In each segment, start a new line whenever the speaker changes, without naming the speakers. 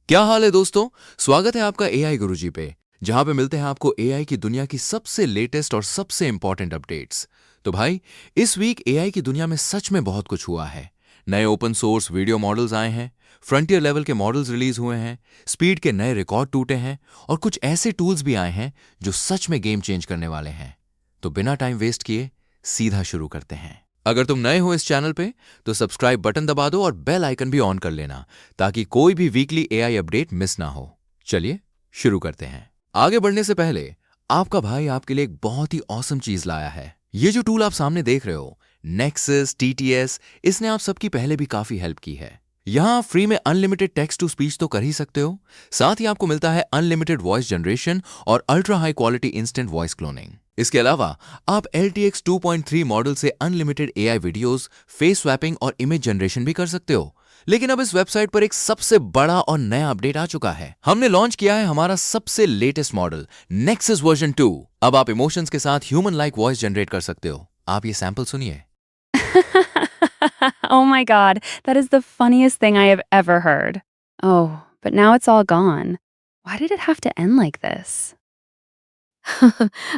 क्या हाल है दोस्तों। स्वागत है आपका एआई गुरुजी पे, जहां पे मिलते हैं आपको एआई की दुनिया की सबसे लेटेस्ट और सबसे इंपॉर्टेंट अपडेट्स। तो भाई, इस वीक एआई की दुनिया में सच में बहुत कुछ हुआ है। नए ओपन सोर्स वीडियो मॉडल्स आए हैं, फ्रंटियर लेवल के मॉडल्स रिलीज हुए हैं, स्पीड के नए रिकॉर्ड टूटे हैं और कुछ ऐसे टूल्स भी आए हैं जो सच में गेम चेंज करने वाले हैं। तो बिना टाइम वेस्ट किए सीधा शुरू करते हैं। अगर तुम नए हो इस चैनल पे तो सब्सक्राइब बटन दबा दो और बेल आइकन भी ऑन कर लेना, ताकि कोई भी वीकली एआई अपडेट मिस ना हो। चलिए शुरू करते हैं। आगे बढ़ने से पहले आपका भाई आपके लिए एक बहुत ही ऑसम चीज लाया है। ये जो टूल आप सामने देख रहे हो, नेक्सस टीटीएस, इसने आप सबकी पहले भी काफी हेल्प की है। यहां आप फ्री में अनलिमिटेड टेक्स्ट टू स्पीच तो कर ही सकते हो, साथ ही आपको मिलता है अनलिमिटेड वॉइस जनरेशन और ultra high quality instant voice cloning. इसके अलावा आप LTX 2.3 मॉडल से unlimited AI videos, face swapping और इमेज जनरेशन भी कर सकते हो। लेकिन अब इस वेबसाइट पर एक सबसे बड़ा और नया अपडेट आ चुका है। हमने लॉन्च किया है हमारा सबसे लेटेस्ट मॉडल नेक्सस वर्जन 2। अब आप इमोशंस के साथ ह्यूमन लाइक वॉइस जनरेट कर सकते हो। आप ये सैंपल सुनिए।
Oh my God, that is the funniest thing I have ever heard. Oh, but now it's all gone. Why did it have to end like this?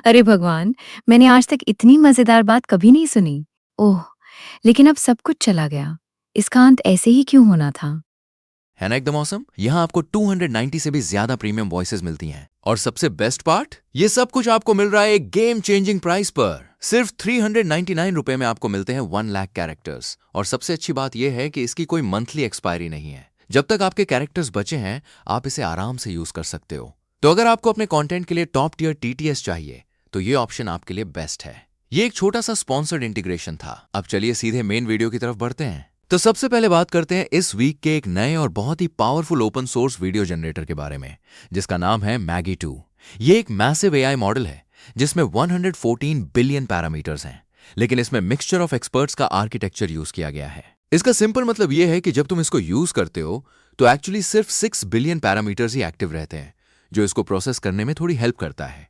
अरे भगवान! मैंने आज तक इतनी मज़ेदार बात कभी नहीं सुनी। ओह! लेकिन अब सब कुछ चला गया। इसका अंत ऐसे ही क्यों होना था?
है ना एकदम ऑसम। यहाँ आपको 290 से भी ज्यादा प्रीमियम वॉइसेस मिलती हैं। और सबसे बेस्ट पार्ट, ये सब कुछ आपको मिल रहा है एक गेम चेंजिंग प्राइस पर। सिर्फ 399 रुपए में आपको मिलते हैं 1 लाख कैरेक्टर्स। और सबसे अच्छी बात यह है कि इसकी कोई मंथली एक्सपायरी नहीं है। जब तक आपके कैरेक्टर्स बचे हैं, आप इसे आराम से यूज कर सकते हो। तो अगर आपको अपने कंटेंट के लिए टॉप टियर टीटीएस चाहिए, तो ये ऑप्शन आपके लिए बेस्ट है। ये एक छोटा सा स्पॉन्सर्ड इंटीग्रेशन था। अब चलिए सीधे मेन वीडियो की तरफ बढ़ते हैं। तो सबसे पहले बात करते हैं इस वीक के एक नए और बहुत ही powerful open source video generator के बारे में, जिसका नाम है मैगी 2। ये एक मैसिव एआई मॉडल है जिसमें 114 बिलियन पैरामीटर्स हैं, लेकिन इसमें मिक्सचर ऑफ एक्सपर्ट्स का आर्किटेक्चर यूज किया गया है। इसका सिंपल मतलब यह है कि जब तुम इसको यूज करते हो तो एक्चुअली सिर्फ 6 बिलियन पैरामीटर्स ही एक्टिव रहते हैं, जो इसको प्रोसेस करने में थोड़ी हेल्प करता है।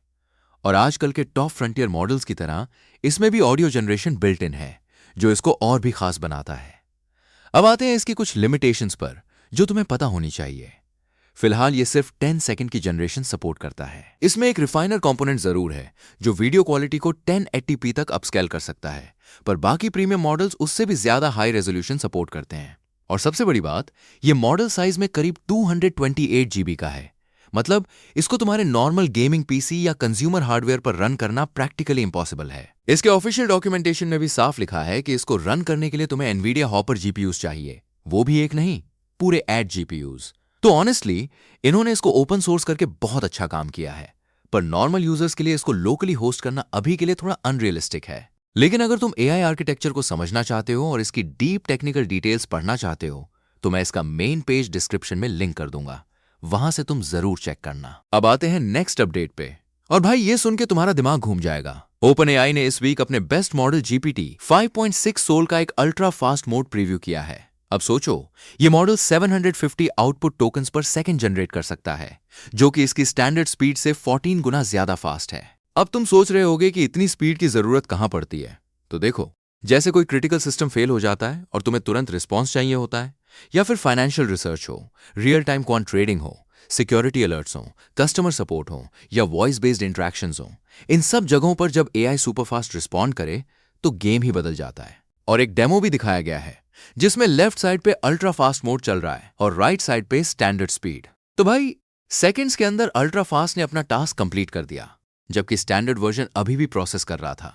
और आजकल के टॉप फ्रंटियर मॉडल्स की तरह इसमें भी ऑडियो जनरेशन बिल्ट इन है, जो इसको और भी खास बनाता है। अब आते हैं इसकी कुछ लिमिटेशंस पर, जो तुम्हें पता होनी चाहिए। फिलहाल ये सिर्फ 10 सेकंड की जनरेशन सपोर्ट करता है। इसमें एक रिफाइनर कंपोनेंट जरूर है, जो वीडियो क्वालिटी को 1080p तक अपस्केल कर सकता है, पर बाकी प्रीमियम मॉडल्स उससे भी ज्यादा हाई रेजोल्यूशन सपोर्ट करते हैं। और सबसे बड़ी बात, ये मॉडल साइज में करीब 228 GB का है। मतलब इसको तुम्हारे नॉर्मल गेमिंग पीसी या कंज्यूमर हार्डवेयर पर रन करना प्रैक्टिकली इंपॉसिबल है। इसके ऑफिशियल डॉक्यूमेंटेशन में भी साफ लिखा है कि इसको रन करने के लिए तुम्हें एनवीडिया हॉपर जीपीयूज चाहिए, वो भी एक नहीं, पूरे 8 जीपीयूज। तो ऑनेस्टली इन्होंने इसको ओपन सोर्स करके बहुत अच्छा काम किया है, पर नॉर्मल यूजर्स के लिए इसको लोकली होस्ट करना अभी के लिए थोड़ा अनरियलिस्टिक है। लेकिन अगर तुम एआई आर्किटेक्चर को समझना चाहते हो और इसकी डीप टेक्निकल डिटेल्स पढ़ना चाहते हो, तो मैं इसका मेन पेज डिस्क्रिप्शन में लिंक कर दूंगा, वहां से तुम जरूर चेक करना। अब आते हैं नेक्स्ट अपडेट पे। और भाई, ये सुन के तुम्हारा दिमाग घूम जाएगा। ओपन एआई ने इस वीक अपने बेस्ट मॉडल GPT 5.6 सोल का एक अल्ट्रा फास्ट मोड प्रीव्यू किया है। अब सोचो, ये मॉडल 750 आउटपुट टोकन्स पर सेकंड जनरेट कर सकता है, जो कि इसकी स्टैंडर्ड स्पीड से 14 गुना ज्यादा फास्ट है। अब तुम सोच रहे होगे कि इतनी स्पीड की जरूरत कहां पड़ती है। तो देखो, जैसे कोई क्रिटिकल सिस्टम फेल हो जाता है और तुम्हें तुरंत रिस्पॉन्स चाहिए होता है, या फिर फाइनेंशियल रिसर्च हो, रियल टाइम क्वांट ट्रेडिंग हो, सिक्योरिटी अलर्ट्स हो, कस्टमर सपोर्ट हो या वॉइस बेस्ड इंटरेक्शंस हो, इन सब जगहों पर जब एआई सुपरफास्ट रिस्पॉन्ड करे तो गेम ही बदल जाता है। और एक डेमो भी दिखाया गया है, जिसमें लेफ्ट साइड पे अल्ट्रा फास्ट मोड चल रहा है और राइट साइड पे स्टैंडर्ड स्पीड। तो भाई, सेकंड्स के अंदर अल्ट्रा फास्ट ने अपना टास्क कंप्लीट कर दिया, जबकि स्टैंडर्ड वर्जन अभी भी प्रोसेस कर रहा था।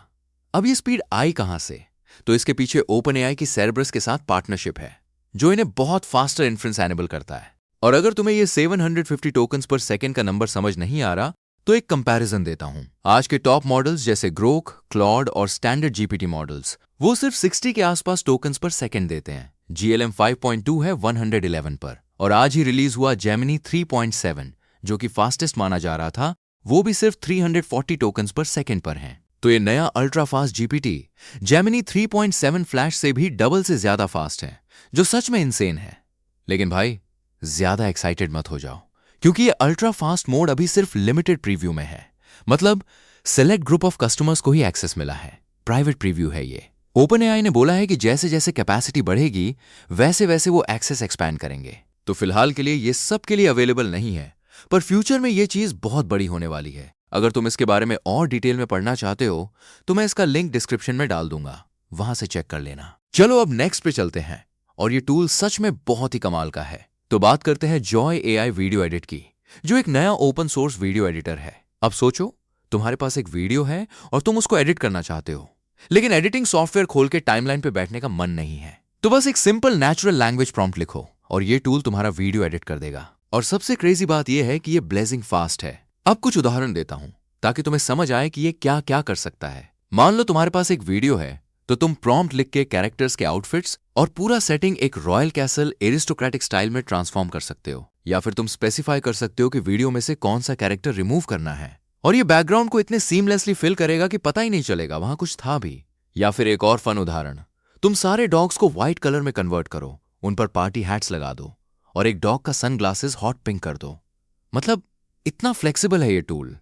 अब ये स्पीड आई कहां से? तो इसके पीछे ओपन एआई की सेरेब्रस के साथ पार्टनरशिप है, जो इन्हें बहुत फास्टर इन्फ्रेंस एनेबल करता है। और अगर तुम्हें ये 750 टोकन्स पर सेकंड का नंबर समझ नहीं आ रहा, तो एक कंपैरिजन देता हूं। आज के टॉप मॉडल्स जैसे ग्रोक, क्लॉड और स्टैंडर्ड जीपीटी मॉडल्स, वो सिर्फ 60 के आसपास टोकन्स पर सेकंड देते हैं। GLM 5.2 है 111 पर। और आज ही रिलीज हुआ जेमिनी 3.7, जो कि फास्टेस्ट माना जा रहा था, वो भी सिर्फ 340 टोकन्स पर सेकंड पर है। तो ये नया ultra fast GPT Gemini 3.7 flash से भी डबल से ज्यादा फास्ट है, जो सच में इनसेन है। लेकिन भाई, ज्यादा एक्साइटेड मत हो जाओ, क्योंकि ये अल्ट्रा फास्ट मोड अभी सिर्फ लिमिटेड प्रीव्यू में है। मतलब सेलेक्ट ग्रुप ऑफ कस्टमर्स को ही एक्सेस मिला है, प्राइवेट प्रीव्यू है ये। ओपन एआई ने बोला है कि जैसे जैसे कैपेसिटी बढ़ेगी, वैसे वैसे वो एक्सेस एक्सपैंड करेंगे। तो फिलहाल के लिए ये सब के लिए अवेलेबल नहीं है, पर फ्यूचर में ये चीज बहुत बड़ी होने वाली है। अगर तुम इसके बारे में और डिटेल में पढ़ना चाहते हो तो मैं इसका लिंक डिस्क्रिप्शन में डाल दूंगा, वहां से चेक कर लेना। चलो अब नेक्स्ट पे चलते हैं, और ये टूल सच में बहुत ही कमाल का है। तो बात करते हैं जॉय AI वीडियो एडिट की, जो एक नया ओपन सोर्स वीडियो एडिटर है। अब सोचो, तुम्हारे पास एक वीडियो है और तुम उसको एडिट करना चाहते हो, लेकिन एडिटिंग सॉफ्टवेयर खोल के टाइमलाइन पे बैठने का मन नहीं है। तो बस एक सिंपल नेचुरल लैंग्वेज प्रॉम्प्ट लिखो और ये टूल तुम्हारा वीडियो एडिट कर देगा। और सबसे क्रेजी बात यह है कि ये ब्लेजिंग फास्ट है। अब कुछ उदाहरण देता हूं ताकि तुम्हें समझ आए कि ये क्या क्या कर सकता है। मान लो तुम्हारे पास एक वीडियो है, तो तुम प्रॉम्प्ट लिख के कैरेक्टर्स के आउटफिट्स और पूरा सेटिंग एक रॉयल कैसल एरिस्टोक्रेटिक स्टाइल में ट्रांसफॉर्म कर सकते हो। या फिर तुम स्पेसिफाई कर सकते हो कि वीडियो में से कौन सा कैरेक्टर रिमूव करना है, और ये बैकग्राउंड को इतने सीमलेसली फिल करेगा कि पता ही नहीं चलेगा वहां कुछ था भी। या फिर एक और फन उदाहरण, तुम सारे डॉग्स को व्हाइट कलर में कन्वर्ट करो, उन पर पार्टी हैट्स लगा दो और एक डॉग का सनग्लासेस हॉट पिंक कर दो। मतलब इतना फ्लेक्सिबल है ये टूल।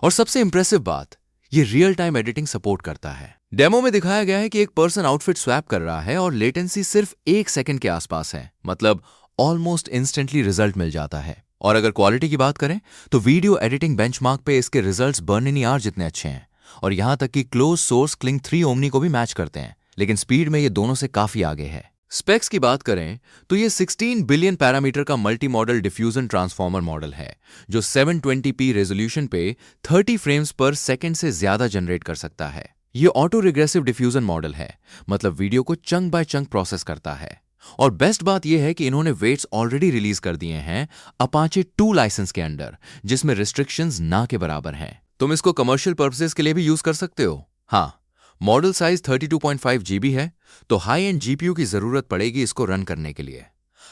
और सबसे इंप्रेसिव बात, ये रियल टाइम एडिटिंग सपोर्ट करता है। डेमो में दिखाया गया है कि एक पर्सन आउटफिट स्वैप कर रहा है और लेटेंसी सिर्फ 1 सेकंड के आसपास है, मतलब ऑलमोस्ट इंस्टेंटली रिजल्ट मिल जाता है। और अगर क्वालिटी की बात करें तो वीडियो एडिटिंग बेंचमार्क पे इसके रिजल्ट्स बर्निनी जितने अच्छे हैं, और यहां तक कि क्लोज सोर्स क्लिंग 3 ओमनी को भी मैच करते हैं। लेकिन स्पीड में ये दोनों से काफी आगे है। स्पेक्स की बात करें तो ये 16 बिलियन पैरामीटर का multi modal diffusion transformer model है, जो 720p रेजोल्यूशन पे 30 फ्रेम्स पर सेकंड से ज्यादा जनरेट कर सकता है। ये ऑटो रिग्रेसिव डिफ्यूजन मॉडल है, मतलब वीडियो को चंक बाय चंक प्रोसेस करता है। और बेस्ट बात यह है कि इन्होंने वेट्स ऑलरेडी रिलीज कर दिए हैं अपाचे 2 लाइसेंस के अंडर, जिसमें रिस्ट्रिक्शंस ना के बराबर हैं। तुम इसको कमर्शियल पर्पसेस के लिए भी यूज कर सकते हो। हाँ, मॉडल साइज 32.5 GB है, तो हाई एंड GPU की जरूरत पड़ेगी इसको रन करने के लिए।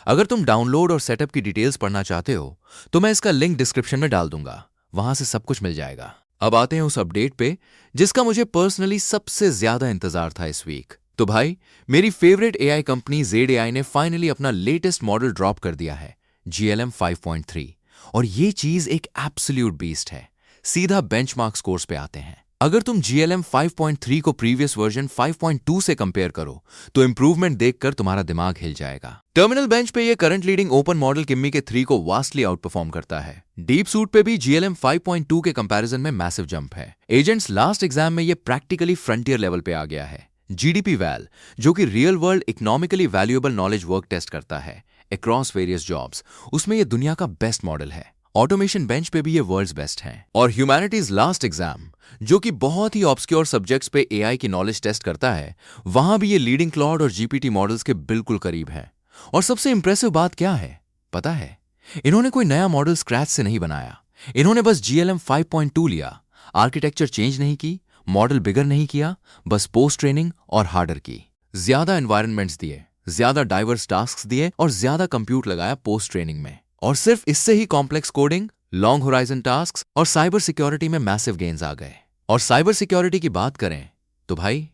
अगर तुम डाउनलोड और सेटअप की डिटेल्स पढ़ना चाहते हो तो मैं इसका लिंक डिस्क्रिप्शन में डाल दूंगा, वहां से सब कुछ मिल जाएगा। अब आते हैं उस अपडेट पे जिसका मुझे पर्सनली सबसे ज्यादा इंतजार था इस वीक। तो भाई, मेरी फेवरेट AI कंपनी ZAI ने फाइनली अपना लेटेस्ट मॉडल ड्रॉप कर दिया है, GLM 5.3। और ये चीज एक एब्सोल्यूट बीस्ट है। सीधा बेंचमार्क स्कोर्स पे आते हैं। अगर तुम GLM 5.3 को प्रीवियस वर्जन 5.2 से कंपेयर करो तो इंप्रूवमेंट देखकर तुम्हारा दिमाग हिल जाएगा। टर्मिनल बेंच पे ये current leading open model Kimmi के 3 को वास्टली आउट परफॉर्म करता है। डीप सूट पे भी GLM 5.2 के कंपैरिजन में मैसिव जंप है। एजेंट्स लास्ट एग्जाम में ये प्रैक्टिकली फ्रंटियर लेवल पे आ गया है। GDP वैल, जो कि real world economically valuable knowledge work test करता है अक्रॉस वेरियस जॉब्स, उसमें ये दुनिया का बेस्ट मॉडल है। ऑटोमेशन बेंच पे भी ये वर्ल्ड्स बेस्ट हैं। और ह्यूमैनिटीज लास्ट एग्जाम, जो कि बहुत ही ऑब्सक्योर सब्जेक्ट्स पे AI की नॉलेज टेस्ट करता है, वहां भी ये लीडिंग क्लॉड और GPT मॉडल्स के बिल्कुल करीब है। और सबसे इंप्रेसिव बात क्या है पता है? इन्होंने कोई नया मॉडल स्क्रैच से नहीं बनाया। इन्होंने बस GLM 5.2 लिया, आर्किटेक्चर चेंज नहीं की, मॉडल बिगर नहीं किया, बस पोस्ट ट्रेनिंग और हार्डर की। ज्यादा एनवायरनमेंट्स दिए, ज्यादा डाइवर्स टास्क्स दिए और ज्यादा कंप्यूट लगाया पोस्ट ट्रेनिंग में। और सिर्फ इससे ही complex coding, long horizon tasks और साइबर सिक्योरिटी में मैसिव गेन्स आ गए। और साइबर सिक्योरिटी की बात करें तो भाई,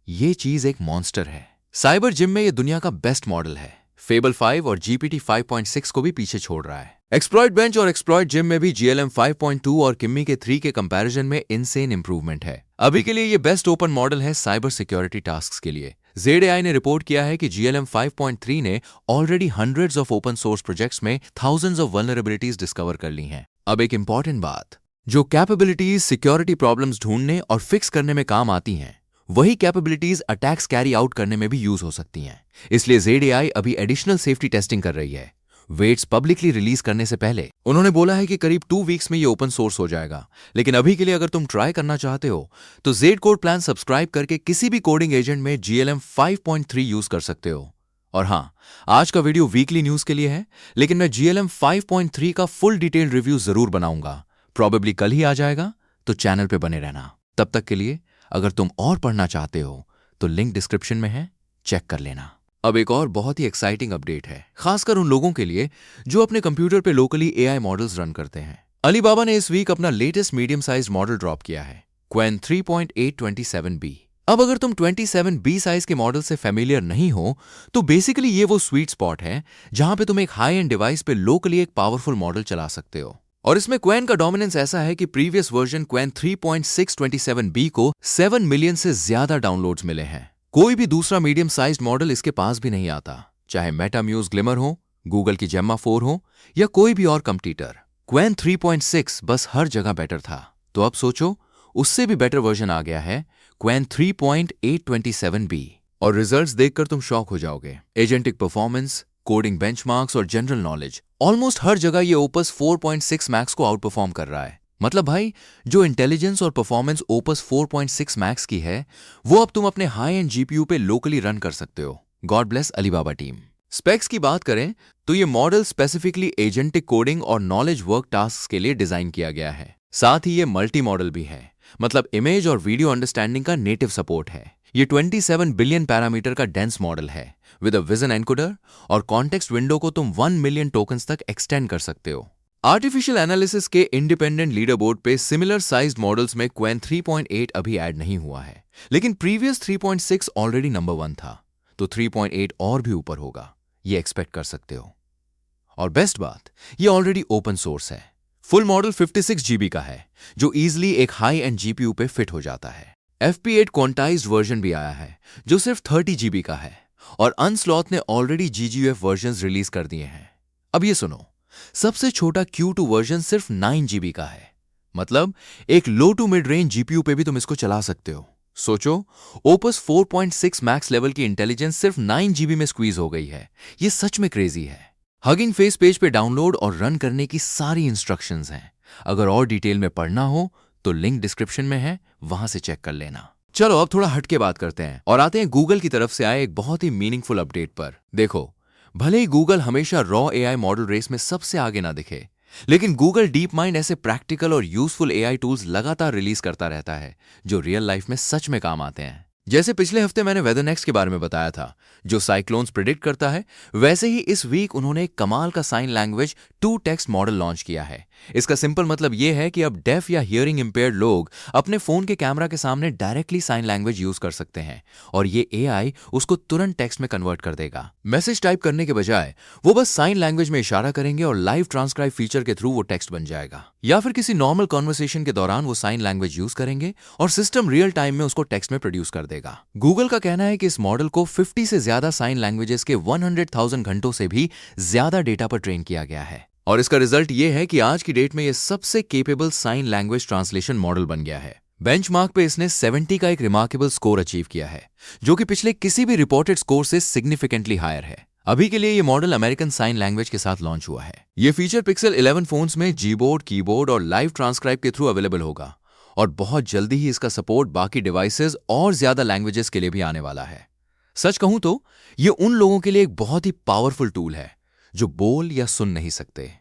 ये चीज एक मॉन्स्टर है। साइबर जिम में ये दुनिया का बेस्ट मॉडल है। फेबल 5 और GPT 5.6 को भी पीछे छोड़ रहा है। एक्सप्लॉइट बेंच और एक्सप्लॉइट जिम में भी GLM 5.2 और किम्मी के 3 के कंपैरिजन में इनसेन इंप्रूवमेंट है। अभी के लिए ये बेस्ट ओपन मॉडल है साइबर सिक्योरिटी टास्क्स के लिए। ZAI ने रिपोर्ट किया है कि GLM 5.3 ने already hundreds of open source projects में थाउजेंड्स ऑफ वल्नरेबिलिटीज डिस्कवर कर ली हैं। अब एक इंपॉर्टेंट बात, जो कैपेबिलिटीज सिक्योरिटी प्रॉब्लम्स ढूंढने और फिक्स करने में काम आती हैं, वही कैपेबिलिटीज अटैक्स कैरी आउट करने में भी यूज हो सकती हैं। इसलिए ZAI अभी एडिशनल सेफ्टी टेस्टिंग कर रही है। वेट्स पब्लिकली रिलीज करने से पहले उन्होंने बोला है कि करीब 2 वीक्स में ये ओपन सोर्स हो जाएगा। लेकिन अभी के लिए अगर तुम ट्राई करना चाहते हो तो Z कोड प्लान सब्सक्राइब करके किसी भी कोडिंग एजेंट में GLM 5.3 यूज कर सकते हो। और हाँ, आज का वीडियो वीकली न्यूज के लिए है, लेकिन मैं GLM 5.3 का फुल डिटेल रिव्यू जरूर बनाऊंगा। प्रॉबेबली कल ही आ जाएगा, तो चैनल पे बने रहना। तब तक के लिए अगर तुम और पढ़ना चाहते हो तो लिंक डिस्क्रिप्शन में है, चेक कर लेना। अब एक और बहुत ही एक्साइटिंग अपडेट है, खासकर उन लोगों के लिए जो अपने कंप्यूटर पे लोकली AI मॉडल्स रन करते हैं। अलीबाबा ने इस वीक अपना latest medium size model drop किया है, Qwen 3.827B। अब अगर तुम 27B साइज के मॉडल से फेमिलियर नहीं हो तो बेसिकली ये वो स्वीट स्पॉट है जहां पे तुम एक हाई एंड डिवाइस पे लोकली एक पावरफुल मॉडल चला सकते हो। और इसमें Qwen का डोमिनेंस ऐसा है कि प्रीवियस वर्जन Qwen 3.627B को 7 मिलियन से ज्यादा डाउनलोड्स मिले हैं। कोई भी दूसरा मीडियम साइज्ड मॉडल इसके पास भी नहीं आता, चाहे मेटाम्यूज ग्लिमर हो, गूगल की जेम्मा 4 हो या कोई भी और कंप्यूटर, क्वेन 3.6 बस हर जगह बेटर था। तो अब सोचो, उससे भी बेटर वर्जन आ गया है, क्वेन 3.827B। और रिजल्ट्स देखकर तुम शॉक हो जाओगे। एजेंटिक परफॉर्मेंस, कोडिंग बेंचमार्क्स और जनरल नॉलेज, ऑलमोस्ट हर जगह ये ओपस 4.6 मैक्स को आउट परफॉर्म कर रहा है। मतलब भाई, जो इंटेलिजेंस और परफॉर्मेंस ओपस 4.6 मैक्स की है, वो अब तुम अपने हाई एंड जीपीयू पे लोकली रन कर सकते हो। God bless Alibaba team. Specs की बात करें तो ये मॉडल स्पेसिफिकली एजेंटिक कोडिंग और नॉलेज वर्क टास्क के लिए डिजाइन किया गया है। साथ ही ये मल्टी मॉडल भी है, मतलब इमेज और वीडियो अंडरस्टैंडिंग का नेटिव सपोर्ट है। ये 27 बिलियन पैरामीटर का डेंस मॉडल है विद अ विजन एनकोडर, और कॉन्टेक्स्ट विंडो को तुम 1 मिलियन टोकन्स तक एक्सटेंड कर सकते हो। आर्टिफिशियल एनालिसिस के इंडिपेंडेंट लीडर बोर्ड पे सिमिलर साइज्ड मॉडल्स में क्वेन 3.8 अभी ऐड नहीं हुआ है, लेकिन प्रीवियस 3.6 ऑलरेडी नंबर 1 था, तो 3.8 और भी ऊपर होगा, ये एक्सपेक्ट कर सकते हो। और बेस्ट बात, ये ऑलरेडी ओपन सोर्स है। फुल मॉडल 56 GB का है, जो इजीली एक हाई एंड जीपीयू पे फिट हो जाता है। FP8 क्वांटाइज्ड वर्जन भी आया है, जो सिर्फ 30 GB का है, और अनस्लॉथ ने ऑलरेडी GGUF वर्जन्स रिलीज कर दिए हैं। अब ये सुनो, सबसे छोटा Q2 वर्जन सिर्फ 9 GB का है, मतलब एक लो टू मिड रेंज जीपीयू पे भी तुम इसको चला सकते हो। सोचो, ओपस 4.6 मैक्स लेवल की इंटेलिजेंस सिर्फ 9 GB में स्क्वीज हो गई है। ये सच में क्रेजी है। हगिंग फेस पेज पे डाउनलोड और रन करने की सारी इंस्ट्रक्शंस हैं। अगर और डिटेल में पढ़ना हो तो लिंक डिस्क्रिप्शन में है, वहां से चेक कर लेना। चलो अब थोड़ा हटके बात करते हैं और आते हैं गूगल की तरफ से आए एक बहुत ही मीनिंगफुल अपडेट पर। देखो, भले ही गूगल हमेशा रॉ एआई मॉडल रेस में सबसे आगे ना दिखे, लेकिन गूगल डीप माइंड ऐसे प्रैक्टिकल और यूजफुल एआई टूल्स लगातार रिलीज करता रहता है, जो रियल लाइफ में सच में काम आते हैं। जैसे पिछले हफ्ते मैंने वेदरनेक्स के बारे में बताया था, जो साइक्लोन्स प्रिडिक्ट करता है, वैसे ही इस वीक उन्होंने एक कमाल का sign language 2 text model launch किया है। इसका सिंपल मतलब यह है कि अब डेफ या हियरिंग इंपेयर्ड लोग अपने फोन के कैमरा के सामने डायरेक्टली साइन लैंग्वेज यूज कर सकते हैं, और ये एआई उसको तुरंत टेक्स्ट में कन्वर्ट कर देगा। मैसेज टाइप करने के बजाय वो बस साइन लैंग्वेज में इशारा करेंगे और लाइव ट्रांसक्राइब फीचर के थ्रू वो टेक्स्ट बन जाएगा, या फिर किसी नॉर्मल कॉन्वर्सेशन के दौरान वो साइन लैंग्वेज यूज करेंगे और सिस्टम रियल टाइम में उसको टेक्स्ट में प्रोड्यूस कर देगा। गूगल का कहना है कि इस मॉडल को 50 से ज्यादा साइन लैंग्वेजेस के 100,000 घंटों से भी ज्यादा डेटा पर ट्रेन किया गया है, और इसका रिजल्ट ये है कि आज की डेट में ये सबसे capable sign language translation model बन गया है। बेंचमार्क पे इसने 70 का एक रिमार्केबल स्कोर अचीव किया है, जो कि पिछले किसी भी रिपोर्टेड स्कोर से सिग्निफिकेंटली हायर है। अभी के लिए ये मॉडल अमेरिकन साइन लैंग्वेज के साथ लॉन्च हुआ है। ये फीचर पिक्सल 11 फोन्स में जीबोर्ड, कीबोर्ड और लाइव ट्रांसक्राइब के थ्रू अवेलेबल होगा, और बहुत जल्दी ही इसका सपोर्ट बाकी डिवाइसेस और ज्यादा लैंग्वेजेस के लिए भी आने वाला है। सच कहूं तो ये उन लोगों के लिए एक बहुत ही पावरफुल टूल है जो बोल या सुन नहीं सकते,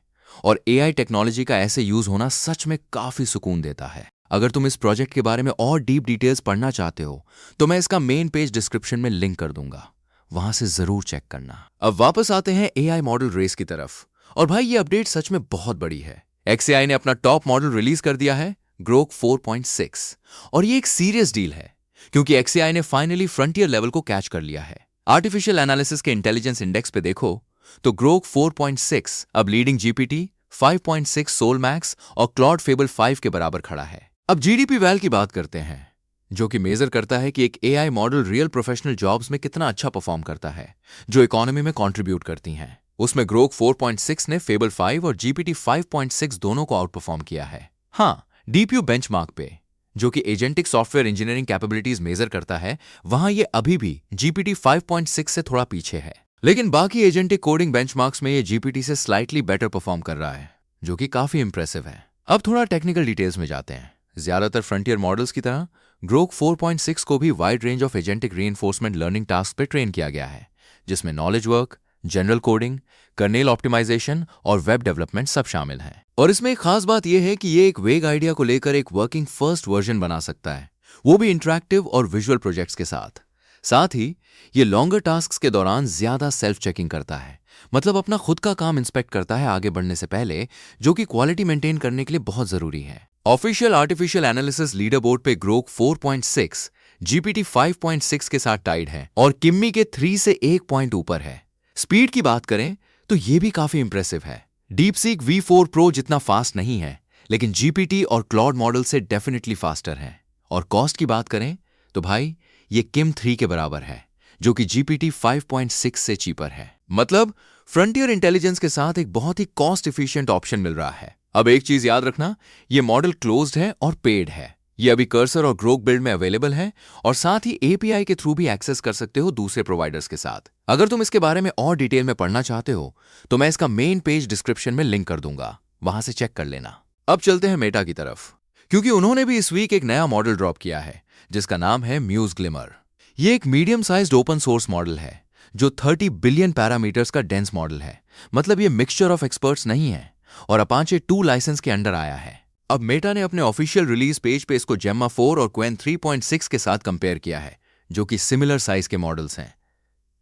और एआई टेक्नोलॉजी का ऐसे यूज होना सच में काफी सुकून देता है। अगर तुम इस प्रोजेक्ट के बारे में और डीप डिटेल्स पढ़ना चाहते हो तो मैं इसका मेन पेज डिस्क्रिप्शन में लिंक कर दूंगा, वहां से जरूर चेक करना। अब वापस आते हैं एआई मॉडल रेस की तरफ, और भाई ये अपडेट सच में बहुत बड़ी है। XAI ने अपना टॉप मॉडल रिलीज कर दिया है, ग्रोक 4.6, और ये एक सीरियस डील है क्योंकि XAI ने फाइनली फ्रंटियर लेवल को कैच कर लिया है। आर्टिफिशियल एनालिसिस के इंटेलिजेंस इंडेक्स पे देखो तो ग्रोक 4.6 अब लीडिंग GPT 5.6 सोल मैक्स और क्लॉड फेबल 5 के बराबर खड़ा है। अब GDP वैल की बात करते हैं, जो कि मेजर करता है कि एक AI model real professional jobs में कितना अच्छा परफॉर्म करता है, जो इकोनॉमी में कंट्रीब्यूट करती हैं। उसमें ग्रोक 4.6 ने फेबल 5 और GPT 5.6 दोनों को आउट परफॉर्म किया है। हाँ, DPU बेंचमार्क पे, जो कि agentic software engineering capabilities measure करता है, वहां ये अभी भी GPT 5.6 से थोड़ा पीछे है, लेकिन बाकी एजेंटिक कोडिंग बेंचमार्क्स में ये GPT से स्लाइटली बेटर परफॉर्म कर रहा है, जो कि काफी इंप्रेसिव है। अब थोड़ा टेक्निकल डिटेल्स में जाते हैं। ज्यादातर फ्रंटियर मॉडल्स की तरह ग्रोक 4.6 को भी wide range of agentic reinforcement learning task पे ट्रेन किया गया है, जिसमें knowledge work, general coding, kernel optimisation और वेब डेवलपमेंट सब शामिल हैं। और इसमें एक खास बात यह है कि ये एक वेग आइडिया को लेकर एक वर्किंग फर्स्ट वर्जन बना सकता है, वो भी इंटरैक्टिव और विजुअल प्रोजेक्ट्स के साथ। साथ ही ये लॉन्गर टास्क्स के दौरान ज्यादा सेल्फ चेकिंग करता है, मतलब अपना खुद का काम इंस्पेक्ट करता है आगे बढ़ने से पहले, जो कि क्वालिटी मेंटेन करने के लिए बहुत जरूरी है। Official artificial analysis leader board पे ग्रोक 4.6 GPT 5.6 के साथ टाइड है और किम्मी के 3 से 1 पॉइंट ऊपर है। स्पीड की बात करें तो ये भी काफी इंप्रेसिव है। DeepSeek V4 Pro जितना फास्ट नहीं है, लेकिन GPT और क्लॉड मॉडल से डेफिनेटली फास्टर है। और कॉस्ट की बात करें तो भाई ये किम 3 के बराबर है, जो कि GPT 5.6 से चीपर है। मतलब फ्रंटियर इंटेलिजेंस के साथ एक बहुत ही कॉस्ट इफिशिएंट ऑप्शन मिल रहा है। अब एक चीज याद रखना, ये मॉडल क्लोज्ड है और पेड है। ये अभी कर्सर और ग्रोक बिल्ड में अवेलेबल है और साथ ही API के थ्रू भी एक्सेस कर सकते हो दूसरे प्रोवाइडर्स के साथ। अगर तुम इसके बारे में और डिटेल में पढ़ना चाहते हो तो मैं इसका मेन पेज डिस्क्रिप्शन में लिंक कर दूंगा, वहां से चेक कर लेना। अब चलते हैं मेटा की तरफ, क्योंकि उन्होंने भी इस वीक एक नया मॉडल ड्रॉप किया है जिसका नाम है म्यूज ग्लिमर। ये एक medium sized open source model है जो 30 बिलियन पैरामीटर्स का डेंस मॉडल है। मतलब ये मिक्सचर ऑफ एक्सपर्ट्स नहीं है और अपाचे 2 लाइसेंस के अंडर आया है। अब मेटा ने अपने ऑफिशियल रिलीज पेज पे इसको जेम्मा 4 और क्वेन 3.6 के साथ कंपेयर किया है, जो कि सिमिलर साइज के मॉडल्स हैं।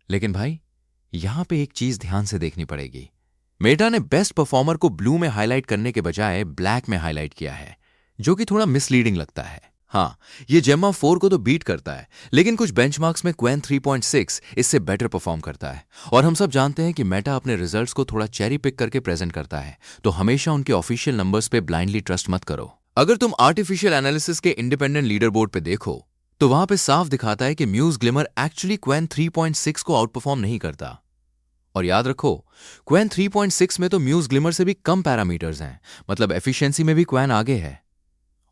लेकिन भाई यहां पे एक चीज ध्यान से देखनी पड़ेगी। मेटा ने बेस्ट परफॉर्मर को ब्लू में हाईलाइट करने के बजाय ब्लैक में हाईलाइट किया है, जो कि थोड़ा मिसलीडिंग लगता है। हाँ, ये जेम्मा 4 को तो बीट करता है, लेकिन कुछ बेंचमार्क्स में क्वेन 3.6 इससे बेटर परफॉर्म करता है। और हम सब जानते हैं कि मेटा अपने रिजल्ट्स को थोड़ा चेरी पिक करके प्रेजेंट करता है, तो हमेशा उनके ऑफिशियल नंबर्स पे ब्लाइंडली ट्रस्ट मत करो। अगर तुम आर्टिफिशियल एनालिसिस के इंडिपेंडेंट लीडर बोर्ड पे देखो तो वहां पे साफ दिखाता है कि म्यूज ग्लिमर एक्चुअली क्वेन 3.6 को आउट परफॉर्म नहीं करता। और याद रखो, क्वेन 3.6 में तो म्यूज ग्लिमर से भी कम पैरामीटर्स हैं, मतलब एफिशिएंसी में भी क्वेन आगे है।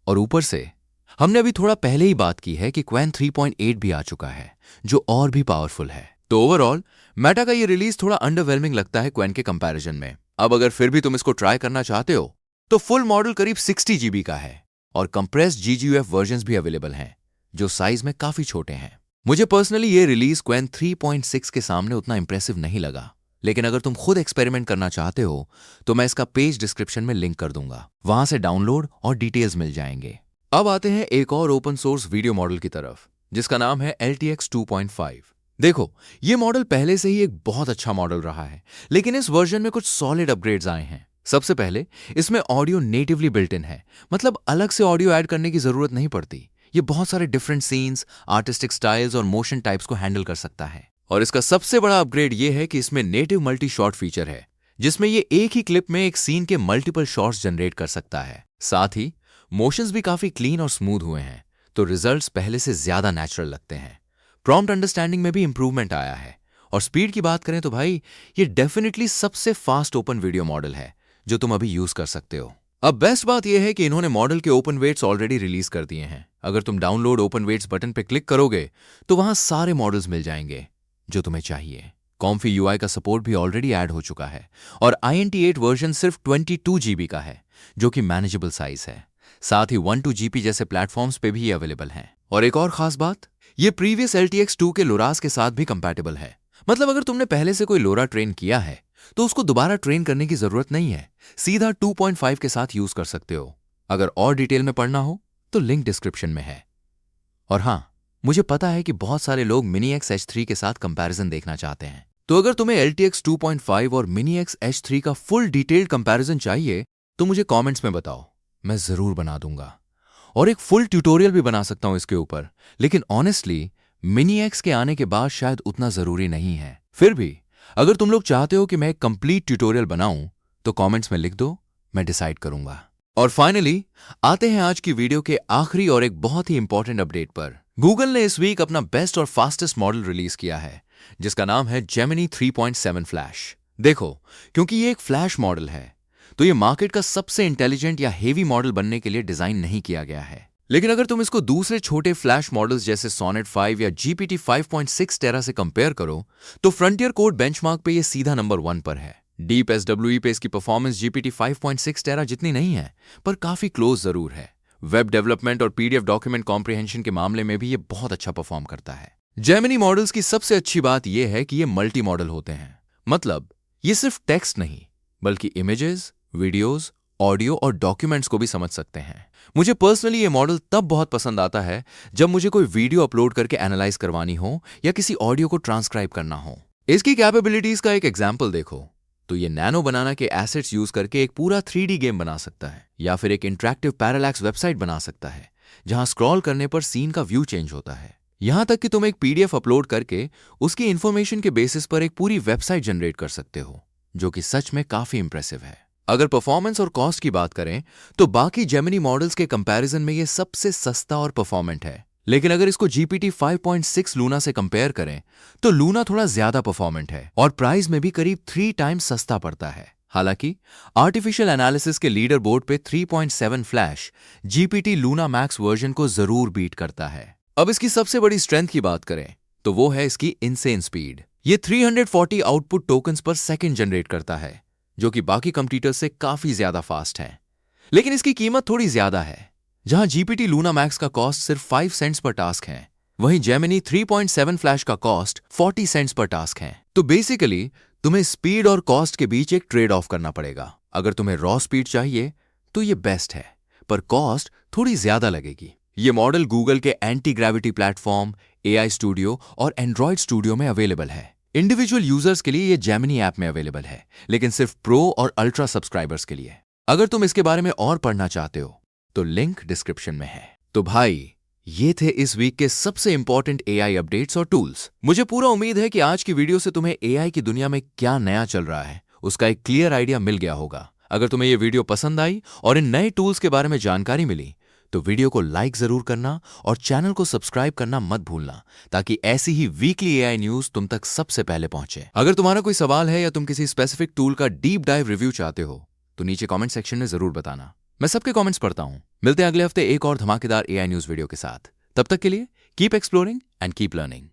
और ऊपर से हमने अभी थोड़ा पहले ही बात की है कि क्वेन 3.8 भी आ चुका है, जो और भी पावरफुल है। तो ओवरऑल मेटा का ये रिलीज थोड़ा अंडरवेलमिंग लगता है क्वेन के कंपैरिजन में। अब अगर फिर भी तुम इसको ट्राई करना चाहते हो तो फुल मॉडल करीब 60 GB का है और कंप्रेस्ड GGUF वर्जन्स भी अवेलेबल हैं, जो साइज में काफी छोटे हैं। मुझे पर्सनली ये रिलीज क्वेन 3.6 के सामने उतना इंप्रेसिव नहीं लगा, लेकिन अगर तुम खुद एक्सपेरिमेंट करना चाहते हो तो मैं इसका पेज डिस्क्रिप्शन में लिंक कर दूंगा, वहां से डाउनलोड और डिटेल्स मिल जाएंगे। अब आते हैं एक और ओपन सोर्स वीडियो मॉडल की तरफ, जिसका नाम है LTX 2.5। देखो, ये मॉडल पहले से ही एक बहुत अच्छा मॉडल रहा है, लेकिन इस वर्जन में कुछ सॉलिड अपग्रेड्स आए हैं। सबसे पहले इसमें ऑडियो नेटिवली बिल्ट इन है, मतलब अलग से ऑडियो ऐड करने की जरूरत नहीं पड़ती। ये बहुत सारे डिफरेंट सीन्स, आर्टिस्टिक स्टाइल्स और मोशन टाइप्स को हैंडल कर सकता है। और इसका सबसे बड़ा अपग्रेड ये है कि इसमें नेटिव मल्टी शॉट फीचर है, जिसमें ये एक ही क्लिप में एक सीन के मल्टीपल शॉट्स जनरेट कर सकता है। साथ ही मोशंस भी काफी क्लीन और स्मूथ हुए हैं, तो रिजल्ट्स पहले से ज्यादा नेचुरल लगते हैं। प्रॉम्प्ट अंडरस्टैंडिंग में भी इंप्रूवमेंट आया है। और स्पीड की बात करें तो भाई ये डेफिनेटली सबसे फास्ट ओपन वीडियो मॉडल है जो तुम अभी यूज कर सकते हो। अब बेस्ट बात यह है कि इन्होंने मॉडल के ओपन वेट्स ऑलरेडी रिलीज कर दिए हैं। अगर तुम डाउनलोड ओपन वेट्स बटन पे क्लिक करोगे तो वहां सारे मॉडल्स मिल जाएंगे जो तुम्हें चाहिए। कॉम्फी UI का सपोर्ट भी ऑलरेडी ऐड हो चुका है और INT8 वर्जन सिर्फ 22 GB का है, जो कि मैनेजेबल साइज है। साथ ही 12GB जैसे प्लेटफॉर्म्स पे भी ये अवेलेबल हैं। और एक और खास बात, ये प्रीवियस LTX 2 के लोरास के साथ भी कंपैटिबल है। मतलब अगर तुमने पहले से कोई लोरा ट्रेन किया है तो उसको दोबारा ट्रेन करने की जरूरत नहीं है, सीधा 2.5 के साथ यूज कर सकते हो। अगर और डिटेल में पढ़ना हो तो लिंक डिस्क्रिप्शन में है। और हाँ, मुझे पता है कि बहुत सारे लोग Mini X H3 के साथ कंपैरिजन देखना चाहते हैं, तो अगर तुम्हें LTX 2.5 और Mini X H3 का फुल डिटेल्ड कंपैरिजन चाहिए तो मुझे कमेंट्स में बताओ, मैं जरूर बना दूंगा। और एक फुल ट्यूटोरियल भी बना सकता हूं इसके ऊपर, लेकिन ऑनेस्टली Mini X के आने के बाद शायद उतना जरूरी नहीं है। फिर भी अगर तुम लोग चाहते हो कि मैं एक कंप्लीट ट्यूटोरियल बनाऊं तो कमेंट्स में लिख दो, मैं डिसाइड करूंगा। और फाइनली आते हैं आज की वीडियो के आखिरी और एक बहुत ही इंपॉर्टेंट अपडेट पर। गूगल ने इस वीक अपना बेस्ट और फास्टेस्ट मॉडल रिलीज किया है, जिसका नाम है Gemini 3.7 फ्लैश। देखो, क्योंकि ये एक फ्लैश मॉडल है तो ये मार्केट का सबसे इंटेलिजेंट या हेवी मॉडल बनने के लिए डिजाइन नहीं किया गया है। लेकिन अगर तुम इसको दूसरे छोटे फ्लैश मॉडल्स जैसे Sonnet 5 या GPT 5.6 टेरा से कंपेयर करो तो फ्रंटियर कोड बेंचमार्क पे ये सीधा नंबर 1 पर है। डीप SWE पे इसकी परफॉर्मेंस GPT 5.6 टेरा जितनी नहीं है, पर काफी क्लोज जरूर है। वेब डेवलपमेंट और PDF डॉक्यूमेंट कॉम्प्रिहेंशन के मामले में भी ये बहुत अच्छा परफॉर्म करता है। Gemini मॉडल्स की सबसे अच्छी बात यह है कि ये मल्टी मॉडल होते हैं। मतलब ये सिर्फ टेक्स्ट नहीं बल्कि इमेजेस, वीडियोस, ऑडियो और डॉक्यूमेंट्स को भी समझ सकते हैं। मुझे पर्सनली ये मॉडल तब बहुत पसंद आता है जब मुझे कोई वीडियो अपलोड करके एनालाइज करवानी हो या किसी ऑडियो को ट्रांसक्राइब करना हो। इसकी कैपेबिलिटीज का एक एग्जाम्पल देखो तो ये नैनो बनाना के एसेट्स यूज करके एक पूरा 3D गेम बना सकता है, या फिर एक इंटरैक्टिव पैरालैक्स वेबसाइट बना सकता है जहां स्क्रॉल करने पर सीन का व्यू चेंज होता है। यहां तक कि तुम एक PDF अपलोड करके उसकी इंफॉर्मेशन के बेसिस पर एक पूरी वेबसाइट जनरेट कर सकते हो, जो कि सच में काफी इंप्रेसिव है। अगर परफॉर्मेंस और कॉस्ट की बात करें तो बाकी Gemini मॉडल्स के कंपैरिजन में ये सबसे सस्ता और परफॉर्मेंट है, लेकिन अगर इसको GPT 5.6 लूना से कंपेयर करें तो लूना थोड़ा ज्यादा परफॉर्मेंट है और प्राइस में भी करीब 3 टाइम्स सस्ता पड़ता है। हालांकि आर्टिफिशियल एनालिसिस के लीडर बोर्ड पे 3.7 flash GPT Luna max version को जरूर बीट करता है। अब इसकी सबसे बड़ी स्ट्रेंथ की बात करें तो वो है इसकी इनसेन स्पीड। ये 340 आउटपुट टोकन्स पर सेकंड जनरेट करता है, जो कि बाकी कंप्यूटर से काफी ज्यादा फास्ट है। लेकिन इसकी कीमत थोड़ी ज्यादा है। जहां GPT लूना मैक्स का कॉस्ट सिर्फ 5 सेंट्स पर टास्क है, वहीं जेमिनी 3.7 फ्लैश का कॉस्ट 40 सेंट्स पर टास्क है। तो बेसिकली तुम्हें स्पीड और कॉस्ट के बीच एक ट्रेड ऑफ करना पड़ेगा। अगर तुम्हें रॉ स्पीड चाहिए तो ये बेस्ट है, पर कॉस्ट थोड़ी ज्यादा लगेगी। ये मॉडल गूगल के anti gravity platform, AI studio और एंड्रॉइड स्टूडियो में अवेलेबल है। इंडिविजुअल यूजर्स के लिए ये जेमिनी ऐप में अवेलेबल है, लेकिन सिर्फ प्रो और अल्ट्रा सब्सक्राइबर्स के लिए। अगर तुम इसके बारे में और पढ़ना चाहते हो तो लिंक डिस्क्रिप्शन में है। तो भाई, ये थे इस वीक के सबसे इंपॉर्टेंट AI अपडेट्स और टूल्स। मुझे पूरा उम्मीद है कि आज की वीडियो से तुम्हें AI की दुनिया में क्या नया चल रहा है उसका एक क्लियर आइडिया मिल गया होगा। अगर तुम्हें ये वीडियो पसंद आई और इन नए टूल्स के बारे में जानकारी मिली तो वीडियो को लाइक जरूर करना और चैनल को सब्सक्राइब करना मत भूलना, ताकि ऐसी ही वीकली AI न्यूज तुम तक सबसे पहले पहुंचे। अगर तुम्हारा कोई सवाल है या तुम किसी स्पेसिफिक टूल का डीप डाइव रिव्यू चाहते हो तो नीचे कमेंट सेक्शन में जरूर बताना। मैं सबके कमेंट्स पढ़ता हूं। मिलते हैं अगले हफ्ते एक और धमाकेदार AI न्यूज वीडियो के साथ। तब तक के लिए keep exploring and keep learning.